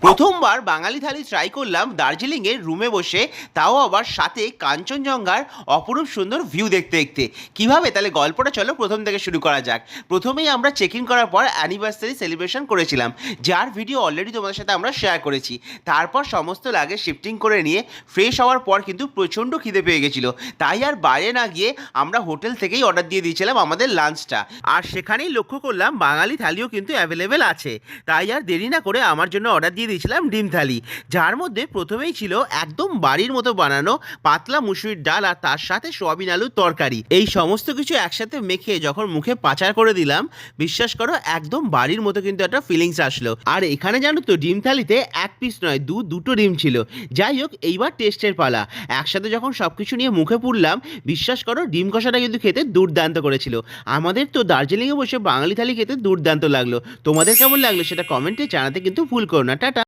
প্রথমবার বাঙালি থালি ট্রাই করলাম দার্জিলিংয়ের রুমে বসে, তাও আবার সাথে কাঞ্চনজঙ্ঘার অপরূপ সুন্দর ভিউ দেখতে দেখতে। কিভাবে তাহলে গল্পটা চলো প্রথম থেকে শুরু করা যাক। প্রথমেই আমরা চেক ইন করার পর অ্যানিভার্সারি সেলিব্রেশন করেছিলাম, যার ভিডিও অলরেডি তোমাদের সাথে আমরা শেয়ার করেছি। তারপর সমস্ত লাগেজ শিফটিং করে নিয়ে ফ্রেশ হওয়ার পর কিন্তু প্রচণ্ড খিদে পেয়ে গেছিলো, তাই আর বাইরে না গিয়ে আমরা হোটেল থেকেই অর্ডার দিয়ে দিয়েছিলাম আমাদের লাঞ্চটা। আর সেখানেই লক্ষ্য করলাম বাঙালি থালিও কিন্তু অ্যাভেলেবেল আছে, তাই আর দেরি না করে আমার জন্য অর্ডার দিয়ে দিয়েছিলাম ডিম থালি, যার মধ্যে প্রথমেই ছিল একদম বাড়ির মতো বানানো পাতলা মুসুরির ডাল আর তার সাথে সোয়াবিন আলুর তরকারি। এই সমস্ত কিছু একসাথে মেখে যখন মুখে পাচার করে দিলাম, বিশ্বাস করো একদম বাড়ির মতো কিন্তু একটা ফিলিংস আসলো। আর এখানে জানো তো ডিম থালিতে এক পিস নয় দুটো ডিম ছিল। যাই হোক, এইবার টেস্টের পালা। একসাথে যখন সব কিছু নিয়ে মুখে পুরলাম, বিশ্বাস করো ডিম কষাটা কিন্তু খেতে দুর্দান্ত করেছিল। আমাদের তো দার্জিলিংয়ে বসে বাঙালি থালি খেতে দুর্দান্ত লাগলো। তোমাদের কেমন লাগলো সেটা কমেন্টে জানাতে কিন্তু ভুল করো না। টাটা।